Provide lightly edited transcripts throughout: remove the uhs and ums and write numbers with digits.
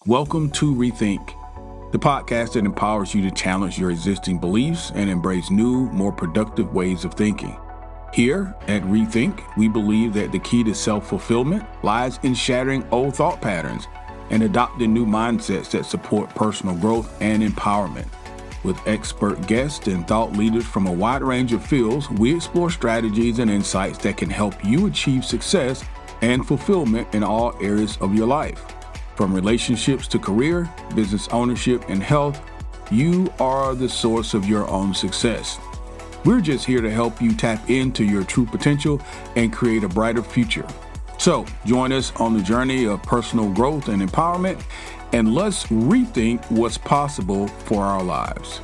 Welcome to Rethink, the podcast that empowers you to challenge your existing beliefs and embrace new, more productive ways of thinking. Here at Rethink, we believe that the key to self-fulfillment lies in shattering old thought patterns and adopting new mindsets that support personal growth and empowerment. With expert guests and thought leaders from a wide range of fields, we explore strategies and insights that can help you achieve success and fulfillment in all areas of your life. From relationships to career, business ownership, and health, you are the source of your own success. We're just here to help you tap into your true potential and create a brighter future. So join us on the journey of personal growth and empowerment, and let's rethink what's possible for our lives.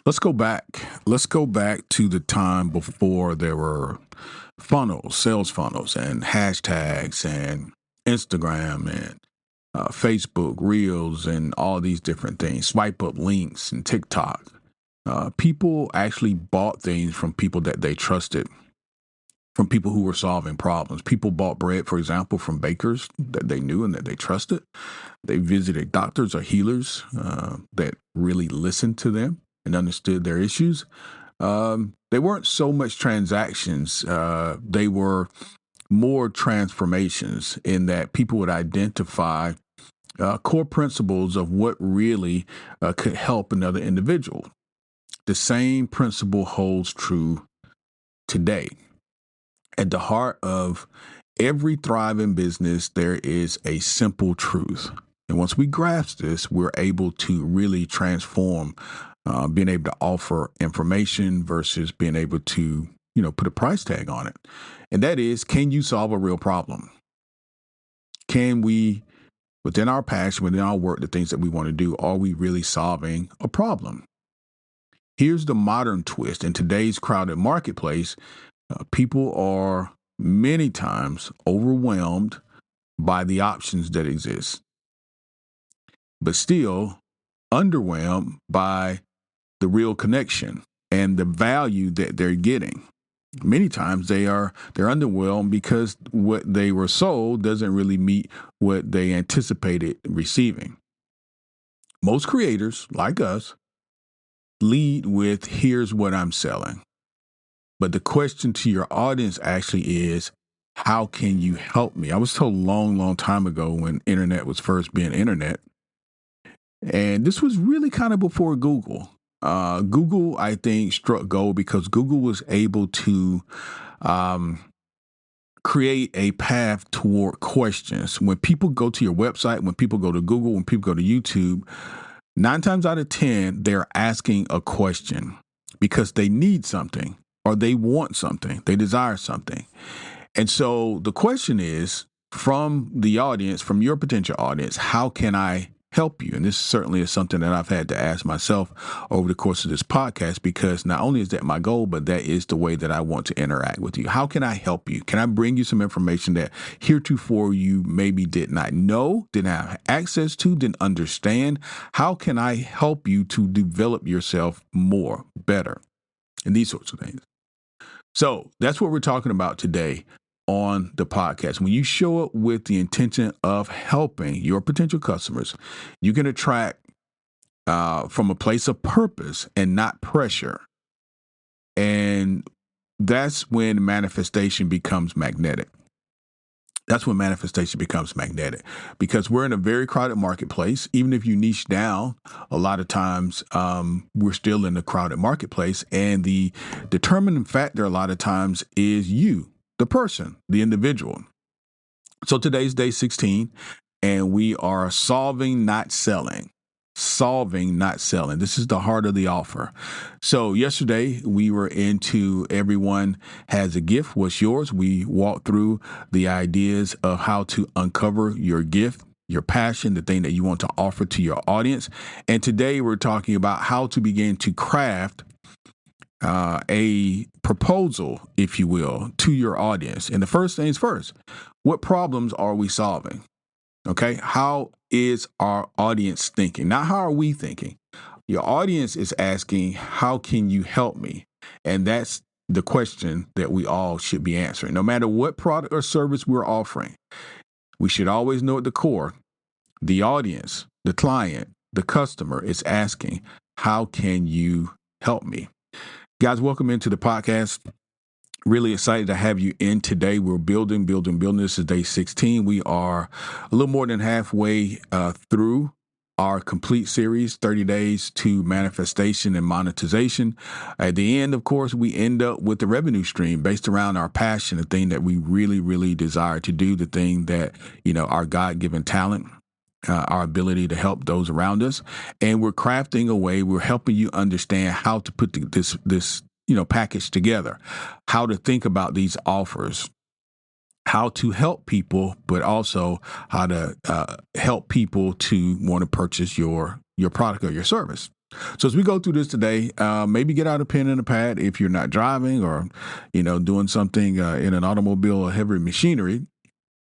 Let's go back to the time before there were funnels, sales funnels, and hashtags, and Instagram, and Facebook Reels, and all these different things, swipe up links, and TikTok. People actually bought things from people that they trusted, from people who were solving problems. People bought bread, for example, from bakers that they knew and that they trusted. They visited doctors or healers that really listened to them and understood their issues. They weren't so much transactions. They were more transformations, in that people would identify core principles of what really could help another individual. The same principle holds true today. At the heart of every thriving business, there is a simple truth. And once we grasp this, we're able to really transform being able to offer information versus being able to, put a price tag on it. And that is, can you solve a real problem? Can we, within our passion, within our work, the things that we want to do, are we really solving a problem? Here's the modern twist. In today's crowded marketplace, people are many times overwhelmed by the options that exist, but still underwhelmed by the real connection and the value that they're getting. Many times they're underwhelmed because what they were sold doesn't really meet what they anticipated receiving. Most creators, like us, lead with, here's what I'm selling. But the question to your audience actually is, how can you help me? I was told a long, long time ago, when internet was first being internet, and this was really kind of before Google. Google, I think, struck gold because Google was able to create a path toward questions. When people go to your website, when people go to Google, when people go to YouTube, 9 times out of 10, they're asking a question because they need something, or they want something, they desire something. And so the question is, from the audience, from your potential audience, how can I help you? And this certainly is something that I've had to ask myself over the course of this podcast, because not only is that my goal, but that is the way that I want to interact with you. How can I help you? Can I bring you some information that heretofore you maybe did not know, didn't have access to, didn't understand? How can I help you to develop yourself more, better, and these sorts of things? So that's what we're talking about today on the podcast. When you show up with the intention of helping your potential customers, you can attract from a place of purpose and not pressure. And that's when manifestation becomes magnetic. That's when manifestation becomes magnetic, because we're in a very crowded marketplace. Even if you niche down, a lot of times we're still in the crowded marketplace. And the determining factor a lot of times is you, the person, the individual. So today's day 16, and we are solving, not selling. Solving, not selling. This is the heart of the offer. So yesterday we were into Everyone Has a Gift. What's yours? We walked through the ideas of how to uncover your gift, your passion, the thing that you want to offer to your audience. And today we're talking about how to begin to craft a proposal, if you will, to your audience. And the first things first, what problems are we solving? Okay, how is our audience thinking? Not how are we thinking. Your audience is asking, how can you help me? And that's the question that we all should be answering. No matter what product or service we're offering, we should always know at the core, the audience, the client, the customer is asking, how can you help me? Guys, welcome into the podcast. Really excited to have you in today. We're building. This is day 16. We are a little more than halfway through our complete series, 30 Days to Manifestation and Monetization. At the end, of course, we end up with the revenue stream based around our passion, the thing that we really, really desire to do, the thing that, our God-given talent, our ability to help those around us. And we're crafting a way, we're helping you understand how to put this package together, how to think about these offers, how to help people, but also how to help people to want to purchase your product or your service. So as we go through this today, maybe get out a pen and a pad if you're not driving or, doing something in an automobile or heavy machinery,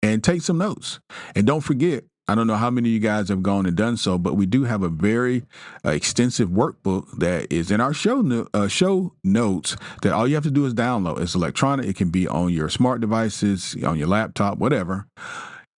and take some notes. And don't forget, I don't know how many of you guys have gone and done so, but we do have a very extensive workbook that is in our show notes that all you have to do is download. It's electronic. It can be on your smart devices, on your laptop, whatever.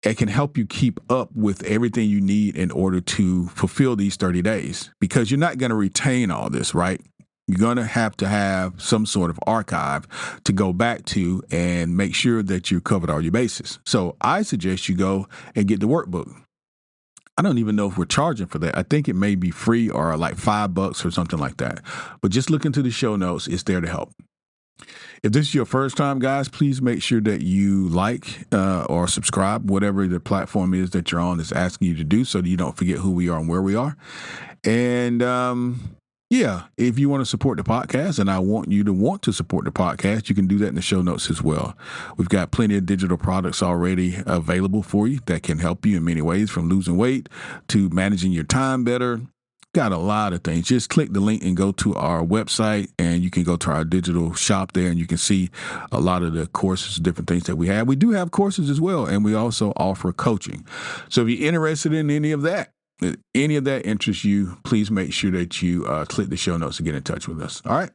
It can help you keep up with everything you need in order to fulfill these 30 days, because you're not going to retain all this, right? You're going to have some sort of archive to go back to and make sure that you covered all your bases. So I suggest you go and get the workbook. I don't even know if we're charging for that. I think it may be free or like $5 or something like that. But just look into the show notes. It's there to help. If this is your first time, guys, please make sure that you like or subscribe, whatever the platform is that you're on is asking you to do, so that you don't forget who we are and where we are. And if you want to support the podcast, and I want you to want to support the podcast, you can do that in the show notes as well. We've got plenty of digital products already available for you that can help you in many ways, from losing weight to managing your time better. Got a lot of things. Just click the link and go to our website, and you can go to our digital shop there, and you can see a lot of the courses, different things that we have. We do have courses as well, and we also offer coaching. So if you're interested in any of that, if any of that interests you, please make sure that you click the show notes to get in touch with us. All right.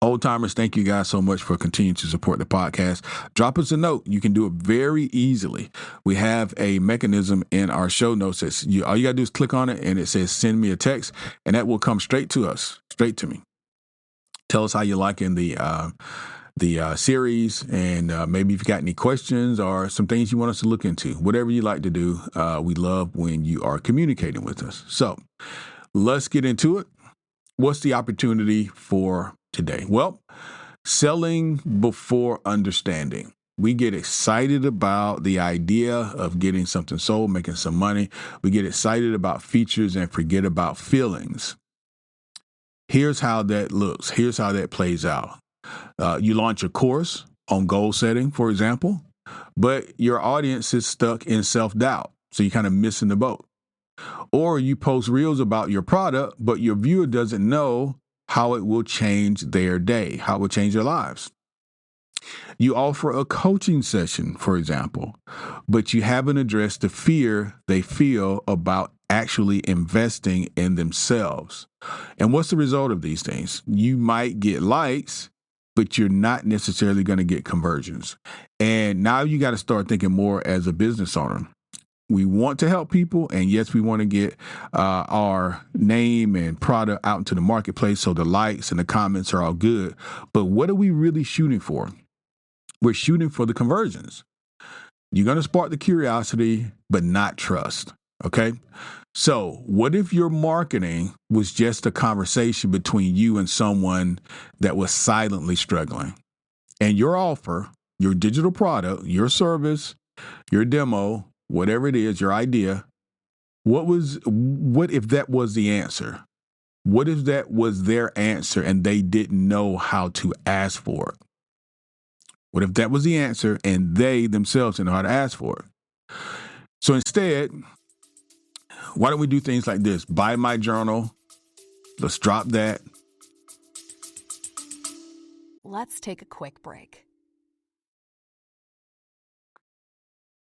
Old timers, thank you guys so much for continuing to support the podcast. Drop us a note. You can do it very easily. We have a mechanism in our show notes that all you got to do is click on it, and it says send me a text, and that will come straight to us, straight to me. Tell us how you're liking the series, and maybe if you've got any questions or some things you want us to look into. Whatever you like to do, we love when you are communicating with us. So let's get into it. What's the opportunity for today? Well, selling before understanding. We get excited about the idea of getting something sold, making some money. We get excited about features and forget about feelings. Here's how that looks. Here's how that plays out. You launch a course on goal setting, for example, but your audience is stuck in self-doubt. So you're kind of missing the boat. Or you post reels about your product, but your viewer doesn't know how it will change their day, how it will change their lives. You offer a coaching session, for example, but you haven't addressed the fear they feel about actually investing in themselves. And what's the result of these things? You might get likes, but you're not necessarily going to get conversions. And now you got to start thinking more as a business owner. We want to help people, and yes, we want to get our name and product out into the marketplace, so the likes and the comments are all good. But what are we really shooting for? We're shooting for the conversions. You're going to spark the curiosity, but not trust, okay? So what if your marketing was just a conversation between you and someone that was silently struggling? And your offer, your digital product, your service, your demo, whatever it is, your idea, what if that was the answer? What if that was their answer and they didn't know how to ask for it? What if that was the answer and they themselves didn't know how to ask for it? So instead, why don't we do things like this? Buy my journal. Let's drop that. Let's take a quick break.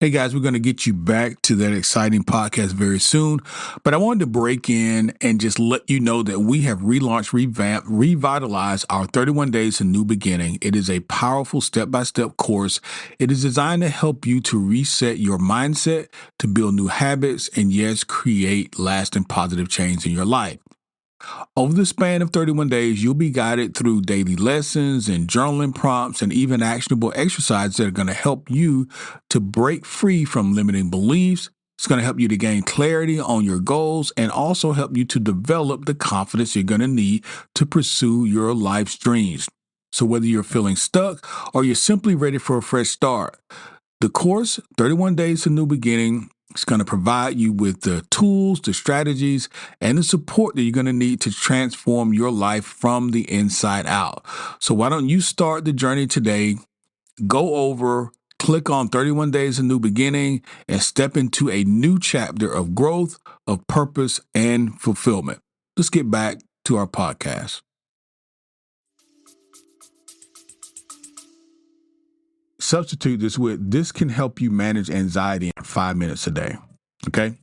Hey guys, we're going to get you back to that exciting podcast very soon. But I wanted to break in and just let you know that we have relaunched, revamped, revitalized our 31 Days to New Beginning. It is a powerful step-by-step course. It is designed to help you to reset your mindset, to build new habits, and yes, create lasting positive change in your life. Over the span of 31 days, you'll be guided through daily lessons and journaling prompts and even actionable exercises that are going to help you to break free from limiting beliefs. It's going to help you to gain clarity on your goals and also help you to develop the confidence you're going to need to pursue your life's dreams. So, whether you're feeling stuck or you're simply ready for a fresh start, the course, 31 Days to New Beginning, is going to provide you with the tools, the strategies, and the support that you're going to need to transform your life from the inside out. So why don't you start the journey today? Go over, click on 31 Days to New Beginning, and step into a new chapter of growth, of purpose, and fulfillment. Let's get back to our podcast. Substitute this with this can help you manage anxiety in 5 minutes a day. Okay.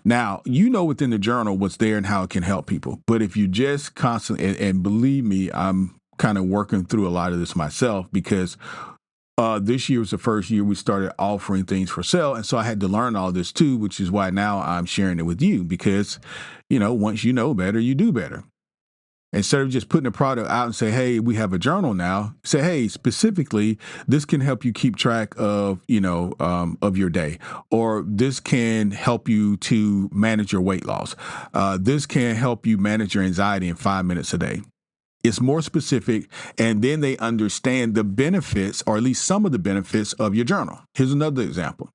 Now, you know within the journal what's there and how it can help people. But if you just constantly, and believe me, I'm kind of working through a lot of this myself because this year was the first year we started offering things for sale. And so I had to learn all this too, which is why now I'm sharing it with you because, once you know better, you do better. Instead of just putting a product out and say, hey, we have a journal now, say, hey, specifically, this can help you keep track of, of your day, or this can help you to manage your weight loss. This can help you manage your anxiety in 5 minutes a day. It's more specific, and then they understand the benefits, or at least some of the benefits of your journal. Here's another example.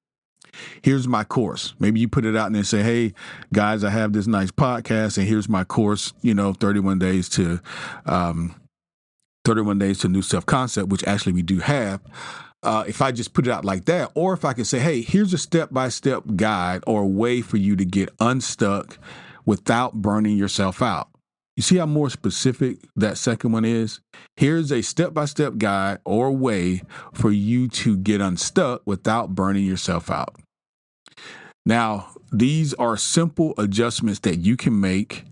Here's my course. Maybe you put it out and then say, hey, guys, I have this nice podcast and here's my course, 31 days to 31 days to new self-concept, which actually we do have. If I just put it out like that, or if I could say, hey, here's a step-by-step guide or a way for you to get unstuck without burning yourself out. You see how more specific that second one is? Here's a step-by-step guide or way for you to get unstuck without burning yourself out. Now, these are simple adjustments that you can make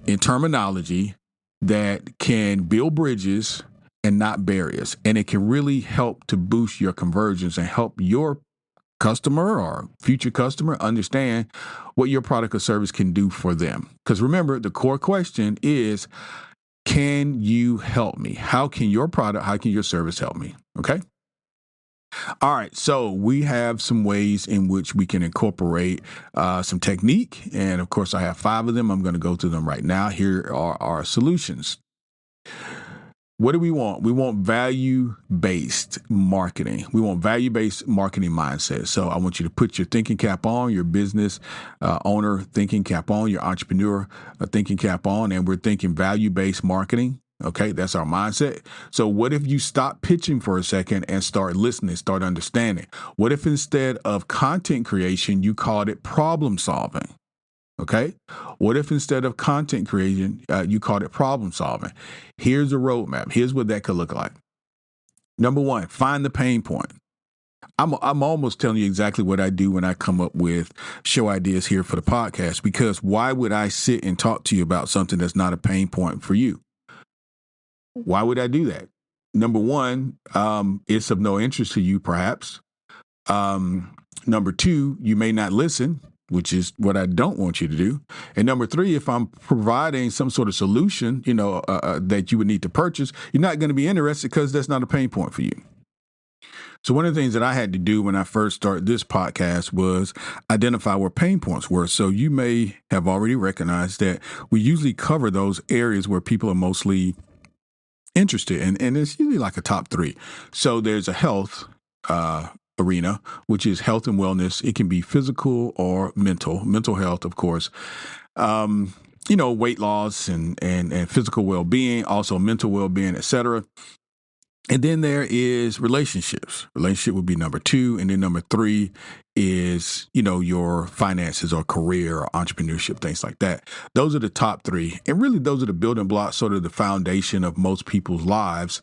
in terminology that can build bridges and not barriers. And it can really help to boost your conversions and help your customer or future customer understand what your product or service can do for them. Because remember, the core question is, can you help me? How can your product, how can your service help me? Okay. All right. So we have some ways in which we can incorporate some technique. And of course, I have 5 of them. I'm going to go through them right now. Here are our solutions. What do we want? We want value-based marketing. We want value-based marketing mindset. So I want you to put your thinking cap on, your business owner thinking cap on, your entrepreneur thinking cap on, and we're thinking value-based marketing. Okay, that's our mindset. So what if you stop pitching for a second and start listening, start understanding? What if instead of content creation, you called it problem solving? Okay. What if instead of content creation, you called it problem solving? Here's a roadmap. Here's what that could look like. Number 1, find the pain point. I'm almost telling you exactly what I do when I come up with show ideas here for the podcast, because why would I sit and talk to you about something that's not a pain point for you? Why would I do that? Number 1, it's of no interest to you, perhaps. Number 2, you may not listen, which is what I don't want you to do. And number 3, if I'm providing some sort of solution, that you would need to purchase, you're not going to be interested because that's not a pain point for you. So one of the things that I had to do when I first started this podcast was identify where pain points were. So you may have already recognized that we usually cover those areas where people are mostly interested in, and it's usually like a top 3. So there's a health arena, which is health and wellness. It can be physical or mental health, of course. Weight loss and physical well-being, also mental well-being, etc. And then there is relationships. Relationship would be number 2. And then number 3 is, your finances or career or entrepreneurship, things like that. Those are the top 3. And really, those are the building blocks, sort of the foundation of most people's lives.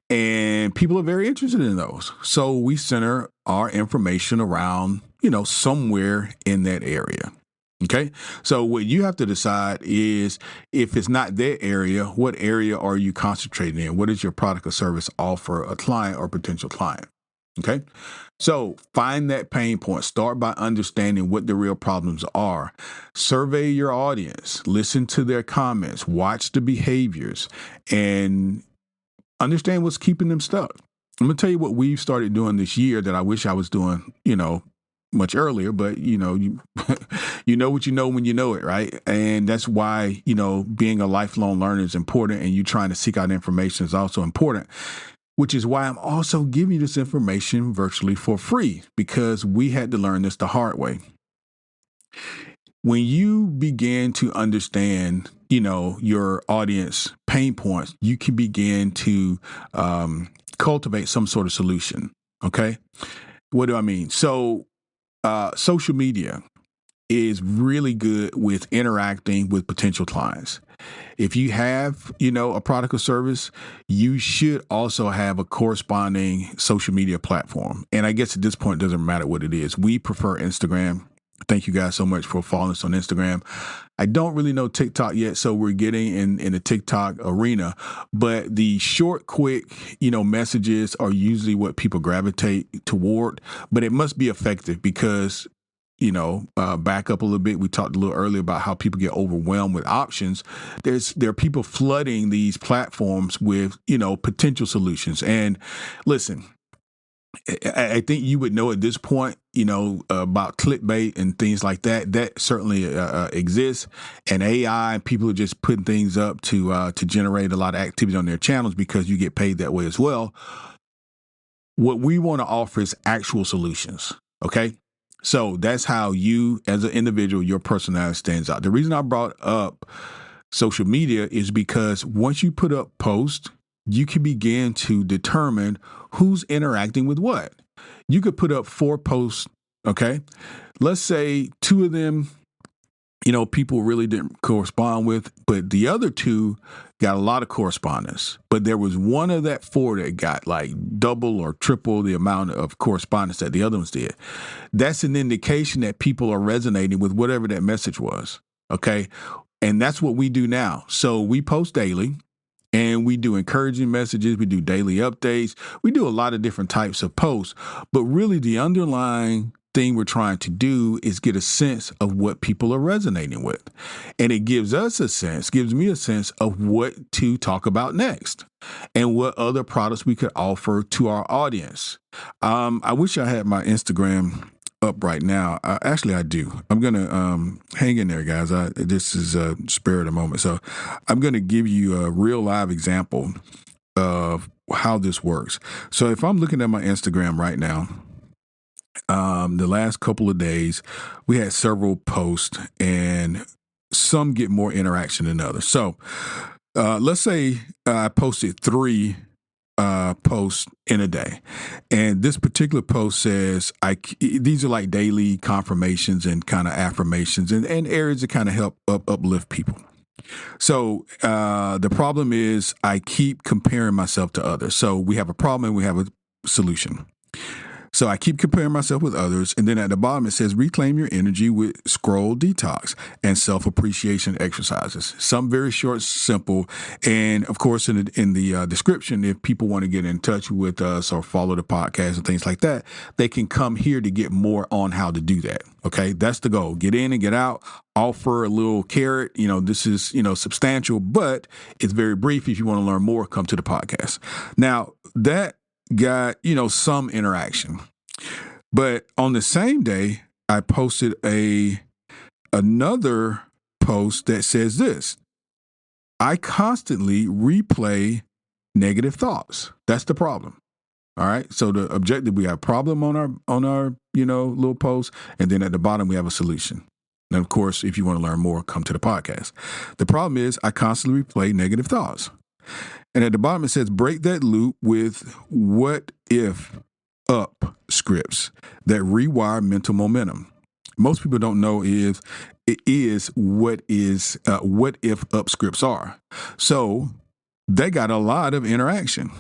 And people are very interested in those. So we center our information around, somewhere in that area. Okay. So what you have to decide is, if it's not that area, what area are you concentrating in? What is your product or service offer a client or potential client? Okay. So find that pain point. Start by understanding what the real problems are. Survey your audience, listen to their comments, watch the behaviors, and understand what's keeping them stuck. I'm going to tell you what we've started doing this year that I wish I was doing, much earlier, but you you know what you know when you know it, right? And that's why, being a lifelong learner is important, and you trying to seek out information is also important, which is why I'm also giving you this information virtually for free, because we had to learn this the hard way. When you begin to understand, your audience pain points, you can begin to cultivate some sort of solution. Okay. What do I mean? So, social media is really good with interacting with potential clients. If you have, a product or service, you should also have a corresponding social media platform. And I guess at this point, it doesn't matter what it is. We prefer Instagram. Thank you guys so much for following us on Instagram. I don't really know TikTok yet, so we're getting in the TikTok arena. But the short, quick, messages are usually what people gravitate toward. But it must be effective because, back up a little bit. We talked a little earlier about how people get overwhelmed with options. There are people flooding these platforms with, potential solutions. And listen, I think you would know at this point, about clickbait and things like that. That certainly exists, and AI. People are just putting things up to generate a lot of activity on their channels because you get paid that way as well. What we want to offer is actual solutions. Okay, so that's how you, as an individual, your personality stands out. The reason I brought up social media is because once you put up posts, you can begin to determine who's interacting with what. You could put up 4 posts, okay? Let's say 2 of them, people really didn't correspond with, but the other 2 got a lot of correspondence. But there was one of that 4 that got like double or triple the amount of correspondence that the other ones did. That's an indication that people are resonating with whatever that message was, okay? And that's what we do now. So we post daily. And we do encouraging messages. We do daily updates. We do a lot of different types of posts. But really, the underlying thing we're trying to do is get a sense of what people are resonating with. And it gives me a sense of what to talk about next and what other products we could offer to our audience. I wish I had my Instagram up right now. Actually, I do. I'm going to hang in there, guys. This is a spare of the moment. So I'm going to give you a real live example of how this works. So if I'm looking at my Instagram right now, the last couple of days, we had several posts, and some get more interaction than others. So let's say I posted 3 post in a day. And this particular post says, these are like daily confirmations and kind of affirmations and areas that kind of help uplift people. So the problem is I keep comparing myself to others. So we have a problem and we have a solution. So I keep comparing myself with others. And then at the bottom, it says reclaim your energy with scroll detox and self-appreciation exercises. Something very short, simple. And of course, in the description, if people want to get in touch with us or follow the podcast and things like that, they can come here to get more on how to do that. Okay, that's the goal. Get in and get out. Offer a little carrot. This is, substantial, but it's very brief. If you want to learn more, come to the podcast. Now, that got, some interaction. But on the same day, I posted another post that says this: I constantly replay negative thoughts. That's the problem. All right. So the objective, we have a problem on our little post, and then at the bottom we have a solution. And of course, if you want to learn more, come to the podcast. The problem is I constantly replay negative thoughts. And at the bottom, it says break that loop with what if up scripts that rewire mental momentum. Most people don't know what if up scripts are. So they got a lot of interaction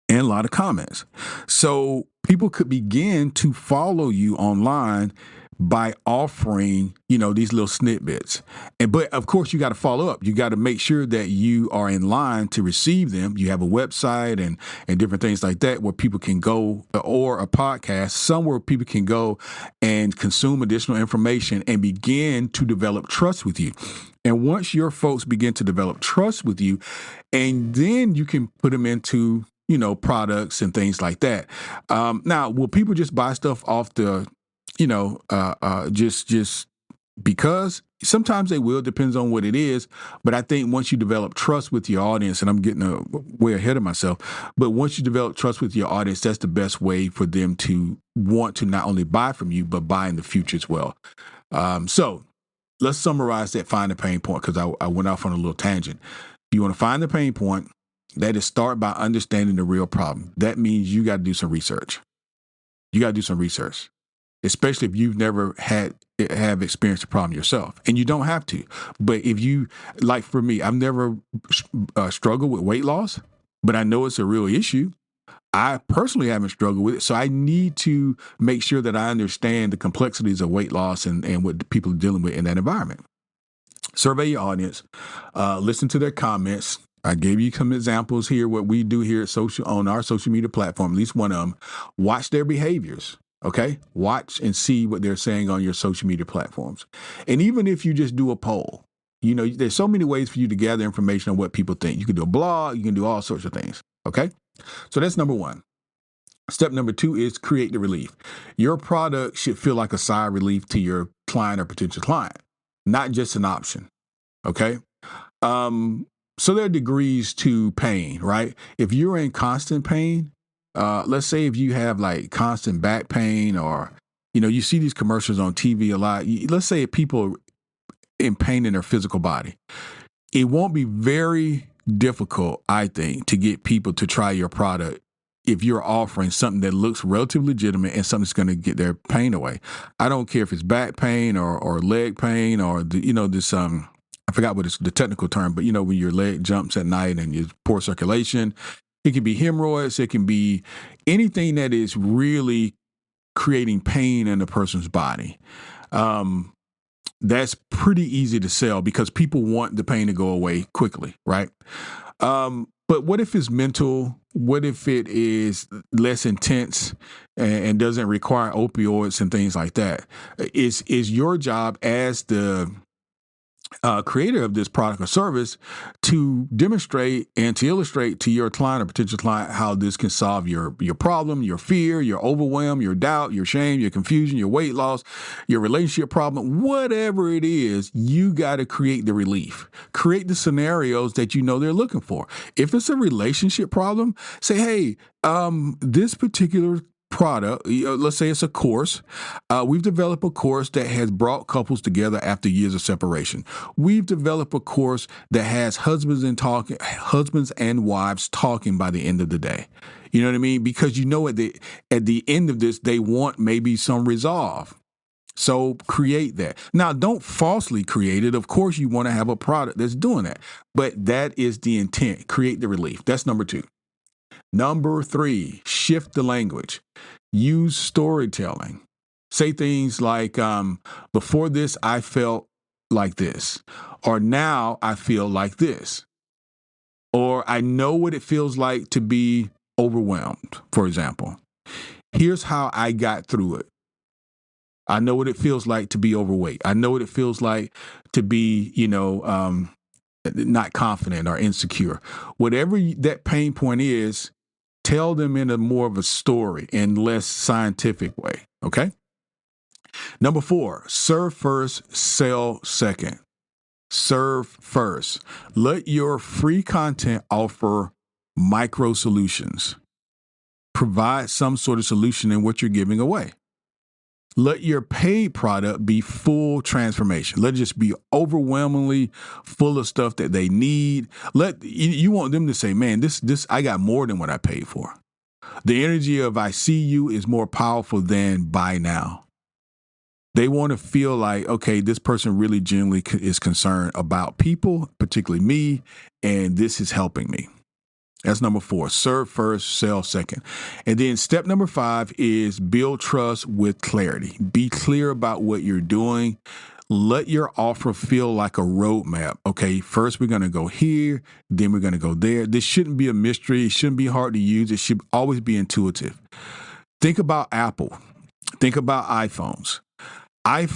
and a lot of comments. So people could begin to follow you online by offering, these little snippets. But of course you got to follow up. You got to make sure that you are in line to receive them. You have a website and different things like that where people can go, or a podcast, somewhere people can go and consume additional information and begin to develop trust with you. And once your folks begin to develop trust with you, and then you can put them into, products and things like that. Now, will people just buy stuff off the, just because? Sometimes they will, depends on what it is. But I think once you develop trust with your audience, and I'm getting way ahead of myself, but once you develop trust with your audience, that's the best way for them to want to not only buy from you, but buy in the future as well. So let's summarize that, find the pain point, because I went off on a little tangent. You want to find the pain point. That is, start by understanding the real problem. That means you got to do some research. Especially if you've never have experienced a problem yourself, and you don't have to. But if you, like for me, I've never struggled with weight loss, but I know it's a real issue. I personally haven't struggled with it, so I need to make sure that I understand the complexities of weight loss and what people are dealing with in that environment. Survey your audience, listen to their comments. I gave you some examples here, what we do here at on our social media platform, at least one of them. Watch their behaviors. Okay, watch and see what they're saying on your social media platforms. And even if you just do a poll, there's so many ways for you to gather information on what people think. You can do a blog, you can do all sorts of things. Okay, so that's number one. Step number two is create the relief. Your product should feel like a sigh of relief to your client or potential client, not just an option. Okay. So there are degrees to pain, right? If you're in constant pain, let's say if you have like constant back pain, or, you see these commercials on TV a lot. Let's say people in pain in their physical body. It won't be very difficult, I think, to get people to try your product if you're offering something that looks relatively legitimate and something that's going to get their pain away. I don't care if it's back pain or leg pain or this I forgot what it's the technical term, but when your leg jumps at night and you poor circulation, it can be hemorrhoids. It can be anything that is really creating pain in a person's body. That's pretty easy to sell because people want the pain to go away quickly, right? But what if it's mental? What if it is less intense and doesn't require opioids and things like that? Is your job as the creator of this product or service to demonstrate and to illustrate to your client or potential client how this can solve your problem, your fear, your overwhelm, your doubt, your shame, your confusion, your weight loss, your relationship problem, whatever it is. You got to create the relief, create the scenarios that they're looking for. If it's a relationship problem, say, hey, this particular product, let's say it's a course. We've developed a course that has brought couples together after years of separation. We've developed a course that has husbands and wives talking by the end of the day. You know what I mean? Because at the end of this, they want maybe some resolve. So create that. Now, don't falsely create it. Of course, you want to have a product that's doing that, but that is the intent. Create the relief. That's number two. Number three, shift the language. Use storytelling. Say things like, before this, I felt like this, or now I feel like this, or I know what it feels like to be overwhelmed, for example. Here's how I got through it. I know what it feels like to be overweight. I know what it feels like to be, not confident or insecure. Whatever that pain point is, tell them in a more of a story and less scientific way. Okay. Number four, serve first, sell second. Serve first. Let your free content offer micro solutions. Provide some sort of solution in what you're giving away. Let your paid product be full transformation. Let it just be overwhelmingly full of stuff that they need. You want them to say, man, this I got more than what I paid for. The energy of I see you is more powerful than buy now. They want to feel like, okay, this person really genuinely is concerned about people, particularly me, and this is helping me. That's number 4. Serve first, sell second. And then step number 5 is build trust with clarity. Be clear about what you're doing. Let your offer feel like a roadmap. Okay, first we're going to go here, then we're going to go there. This shouldn't be a mystery. It shouldn't be hard to use. It should always be intuitive. Think about Apple. Think about iPhones. I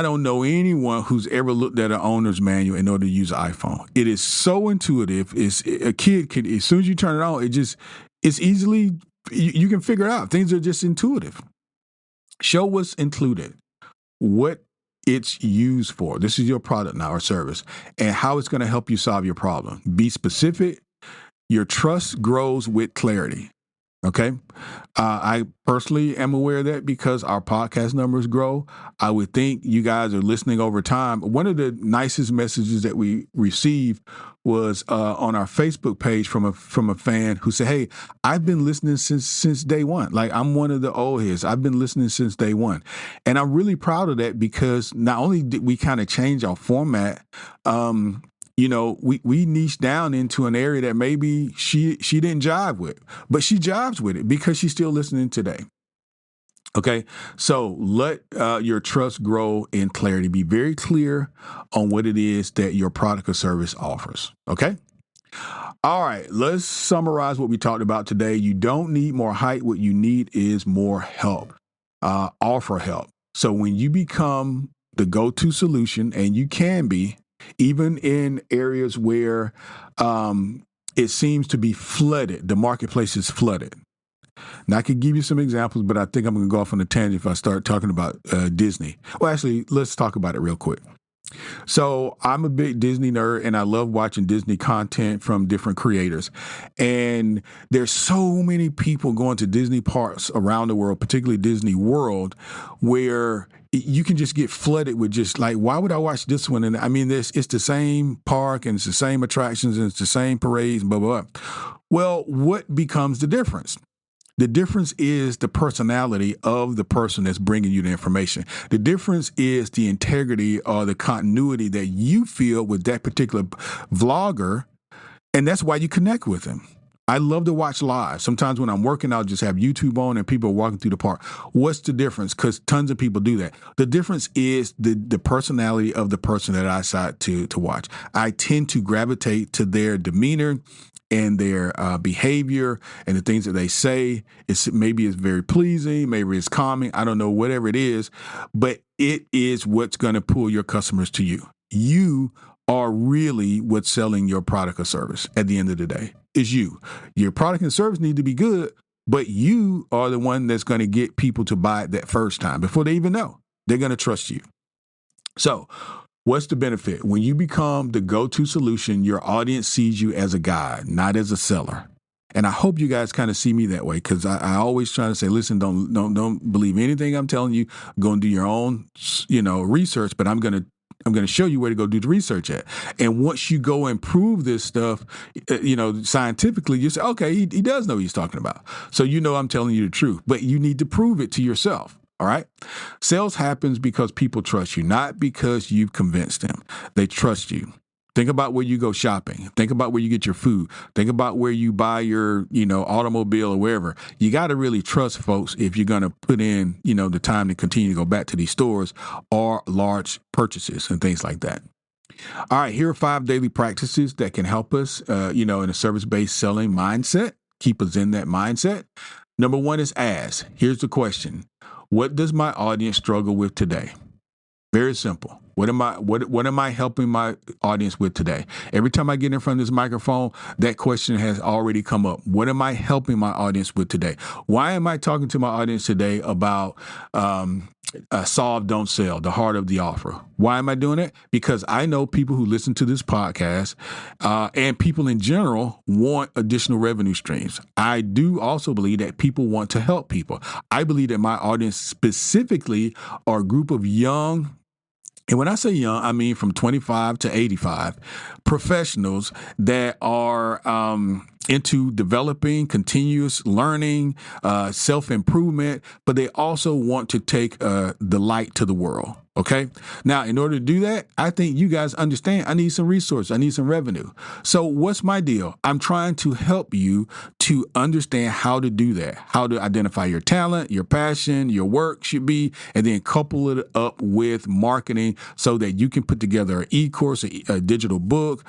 don't know anyone who's ever looked at an owner's manual in order to use an iPhone. It is so intuitive. A kid can, as soon as you turn it on, it's easily, you can figure it out. Things are just intuitive. Show what's included, what it's used for. This is your product now or service, and how it's going to help you solve your problem. Be specific. Your trust grows with clarity. Okay. I personally am aware of that because our podcast numbers grow. I would think you guys are listening over time. One of the nicest messages that we received was on our Facebook page from a fan who said, "Hey, I've been listening since day one. Like, I'm one of the old heads. I've been listening since day one." And I'm really proud of that because not only did we kind of change our format, we niche down into an area that maybe she didn't jive with, but she jives with it because she's still listening today. Okay, so let your trust grow in clarity. Be very clear on what it is that your product or service offers. Okay. All right, let's summarize what we talked about today. You don't need more hype. What you need is more help. Offer help. So when you become the go-to solution, and you can be, even in areas where it seems to be flooded, the marketplace is flooded. Now, I could give you some examples, but I think I'm going to go off on a tangent if I start talking about Disney. Well, actually, let's talk about it real quick. So I'm a big Disney nerd, and I love watching Disney content from different creators. And there's so many people going to Disney parks around the world, particularly Disney World, where you can just get flooded with just like, why would I watch this one? And I mean, it's the same park and it's the same attractions and it's the same parades and blah, blah, blah. Well, what becomes the difference? The difference is the personality of the person that's bringing you the information. The difference is the integrity or the continuity that you feel with that particular vlogger, and that's why you connect with them. I love to watch live. Sometimes when I'm working, I'll just have YouTube on and people are walking through the park. What's the difference? Because tons of people do that. The difference is the personality of the person that I decide to watch. I tend to gravitate to their demeanor and their behavior and the things that they say. Maybe it's very pleasing, maybe it's calming, I don't know, whatever it is, but it is what's going to pull your customers to you. You are really what's selling your product or service at the end of the day. Is you. Your product and service need to be good, but you are the one that's going to get people to buy it that first time before they even know. They're going to trust you. So what's the benefit? When you become the go-to solution, your audience sees you as a guide, not as a seller. And I hope you guys kind of see me that way, because I always try to say, listen, don't believe anything I'm telling you. Go and do your own, research, but I'm going to show you where to go do the research at. And once you go and prove this stuff, scientifically, you say, okay, he does know what he's talking about. So I'm telling you the truth, but you need to prove it to yourself. All right. Sales happens because people trust you, not because you've convinced them. They trust you. Think about where you go shopping. Think about where you get your food. Think about where you buy your, automobile or wherever. You got to really trust folks if you're going to put in, the time to continue to go back to these stores or large purchases and things like that. All right. Here are 5 daily practices that can help us, in a service-based selling mindset, keep us in that mindset. Number 1 is ask. Here's the question. What does my audience struggle with today? Very simple. What am I helping my audience with today? Every time I get in front of this microphone, that question has already come up. What am I helping my audience with today? Why am I talking to my audience today about solve, don't sell, the heart of the offer. Why am I doing it? Because I know people who listen to this podcast and people in general want additional revenue streams. I do also believe that people want to help people. I believe that my audience specifically are a group of young, and when I say young, I mean from 25 to 85 professionals that are into developing, continuous learning, self-improvement, but they also want to take the light to the world. Okay. Now, in order to do that, I think you guys understand I need some resources. I need some revenue. So what's my deal? I'm trying to help you to understand how to do that, how to identify your talent, your passion, your work should be, and then couple it up with marketing so that you can put together an e-course, a digital book,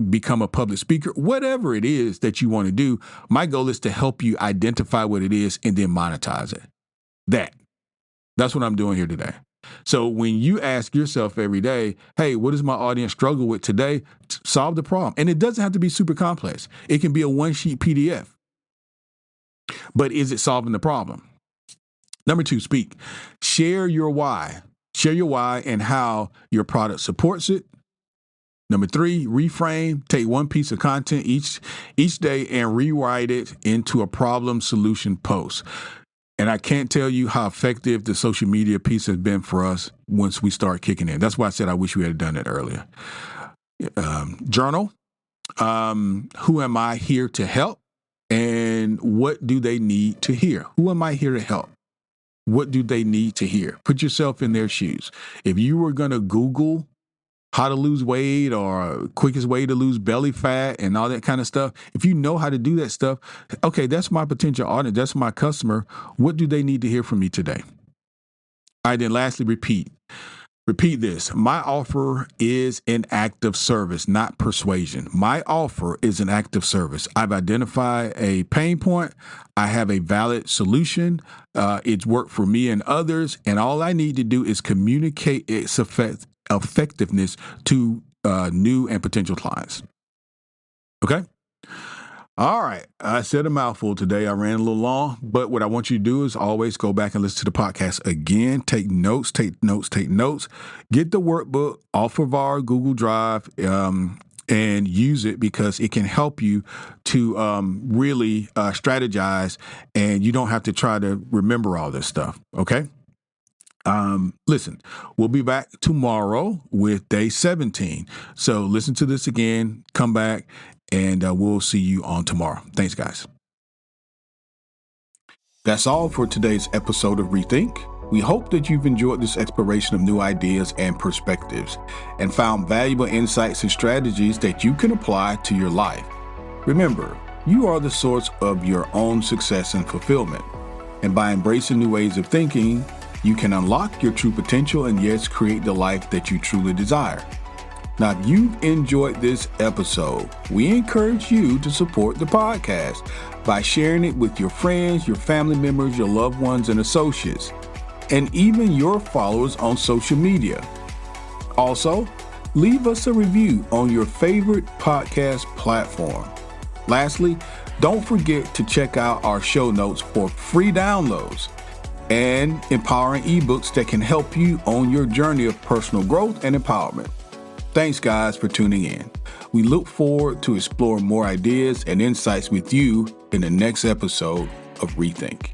become a public speaker, whatever it is that you want to do. My goal is to help you identify what it is and then monetize it. That's what I'm doing here today. So when you ask yourself every day, hey, what does my audience struggle with today? Solve the problem. And it doesn't have to be super complex. It can be a one-sheet PDF. But is it solving the problem? Number 2, speak. Share your why. Share your why and how your product supports it. Number 3, reframe. Take one piece of content each day and rewrite it into a problem solution post. And I can't tell you how effective the social media piece has been for us once we start kicking in. That's why I said I wish we had done it earlier. Journal. Who am I here to help? And what do they need to hear? Who am I here to help? What do they need to hear? Put yourself in their shoes. If you were going to Google how to lose weight or quickest way to lose belly fat and all that kind of stuff, if you know how to do that stuff, okay, that's my potential audience. That's my customer. What do they need to hear from me today? All right, then lastly, repeat. Repeat this. My offer is an act of service, not persuasion. My offer is an act of service. I've identified a pain point. I have a valid solution. It's worked for me and others. And all I need to do is communicate its effectiveness to new and potential clients. Okay? All right. I said a mouthful today. I ran a little long, but what I want you to do is always go back and listen to the podcast again. Take notes. Get the workbook off of our Google Drive and use it because it can help you to really strategize, and you don't have to try to remember all this stuff. Okay? Listen, we'll be back tomorrow with day 17. So listen to this again, come back, and we'll see you on tomorrow. Thanks, guys. That's all for today's episode of Rethink. We hope that you've enjoyed this exploration of new ideas and perspectives and found valuable insights and strategies that you can apply to your life. Remember, you are the source of your own success and fulfillment. And by embracing new ways of thinking, you can unlock your true potential and yes, create the life that you truly desire. Now, if you've enjoyed this episode, we encourage you to support the podcast by sharing it with your friends, your family members, your loved ones, and associates, and even your followers on social media. Also, leave us a review on your favorite podcast platform. Lastly, don't forget to check out our show notes for free downloads and empowering ebooks that can help you on your journey of personal growth and empowerment. Thanks, guys, for tuning in. We look forward to exploring more ideas and insights with you in the next episode of Rethink.